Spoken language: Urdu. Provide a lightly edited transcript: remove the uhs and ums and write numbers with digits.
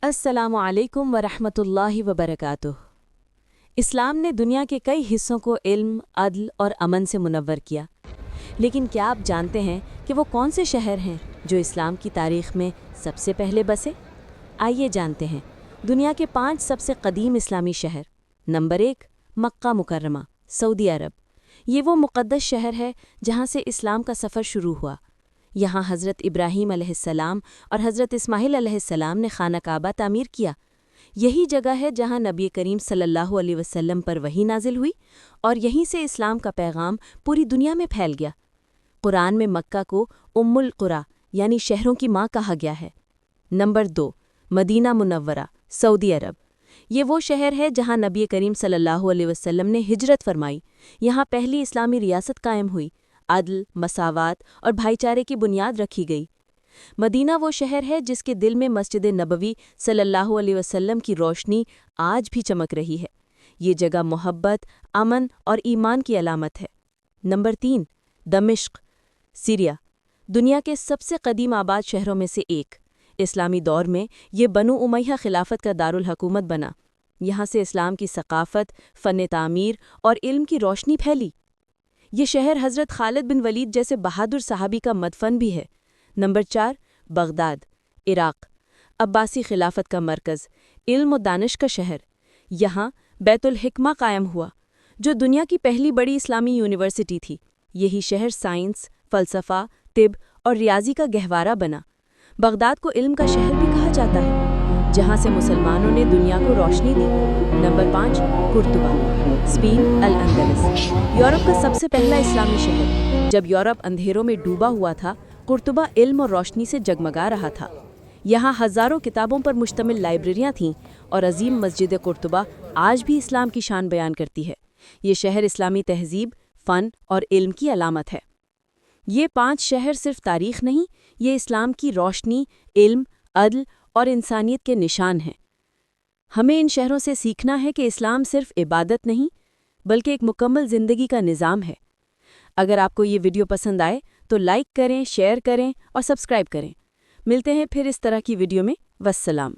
السلام علیکم ورحمۃ وبرکاتہ۔ اسلام نے دنیا کے کئی حصوں کو علم، عدل اور امن سے منور کیا، لیکن کیا آپ جانتے ہیں کہ وہ کون سے شہر ہیں جو اسلام کی تاریخ میں سب سے پہلے بسے؟ آئیے جانتے ہیں دنیا کے 5 سب سے قدیم اسلامی شہر۔ نمبر 1، مکہ مکرمہ، سعودی عرب۔ یہ وہ مقدس شہر ہے جہاں سے اسلام کا سفر شروع ہوا۔ یہاں حضرت ابراہیم علیہ السلام اور حضرت اسماعیل علیہ السلام نے خانہ کعبہ تعمیر کیا۔ یہی جگہ ہے جہاں نبی کریم صلی اللہ علیہ وسلم پر وحی نازل ہوئی اور یہیں سے اسلام کا پیغام پوری دنیا میں پھیل گیا۔ قرآن میں مکہ کو ام القری یعنی شہروں کی ماں کہا گیا ہے۔ نمبر 2، مدینہ منورہ، سعودی عرب۔ یہ وہ شہر ہے جہاں نبی کریم صلی اللہ علیہ وسلم نے ہجرت فرمائی۔ یہاں پہلی اسلامی ریاست قائم ہوئی، عدل، مساوات اور بھائی چارے کی بنیاد رکھی گئی۔ مدینہ وہ شہر ہے جس کے دل میں مسجد نبوی صلی اللہ علیہ وسلم کی روشنی آج بھی چمک رہی ہے۔ یہ جگہ محبت، امن اور ایمان کی علامت ہے۔ نمبر 3، دمشق، سیریا۔ دنیا کے سب سے قدیم آباد شہروں میں سے ایک۔ اسلامی دور میں یہ بنو امیہ خلافت کا دارالحکومت بنا۔ یہاں سے اسلام کی ثقافت، فن تعمیر اور علم کی روشنی پھیلی۔ یہ شہر حضرت خالد بن ولید جیسے بہادر صحابی کا مدفن بھی ہے۔ Number 4، Baghdad, Iraq. عباسی خلافت کا مرکز، علم و دانش کا شہر۔ یہاں بیت الحکمہ قائم ہوا، جو دنیا کی پہلی بڑی اسلامی یونیورسٹی تھی۔ یہی شہر سائنس، فلسفہ، طب اور ریاضی کا گہوارہ بنا۔ بغداد کو علم کا شہر بھی کہا جاتا ہے، جہاں سے مسلمانوں نے دنیا کو روشنی دی۔ نمبر 5، قرطبہ، اسپین، الاندلس۔ یورپ کا سب سے پہلا اسلامی شہر۔ جب یورپ اندھیروں میں ڈوبا ہوا تھا، قرطبہ علم اور روشنی سے جگمگا رہا تھا۔ یہاں ہزاروں کتابوں پر مشتمل لائبریریاں تھیں اور عظیم مسجد قرطبہ آج بھی اسلام کی شان بیان کرتی ہے۔ یہ شہر اسلامی تہذیب، فن اور علم کی علامت ہے۔ یہ 5 شہر صرف تاریخ نہیں، یہ اسلام کی روشنی، علم، عدل اور انسانیت کے نشان ہیں۔ ہمیں ان شہروں سے سیکھنا ہے کہ اسلام صرف عبادت نہیں، بلکہ ایک مکمل زندگی کا نظام ہے۔ اگر آپ کو یہ ویڈیو پسند آئے تو لائک کریں، شیئر کریں اور سبسکرائب کریں۔ ملتے ہیں پھر اس طرح کی ویڈیو میں۔ والسلام۔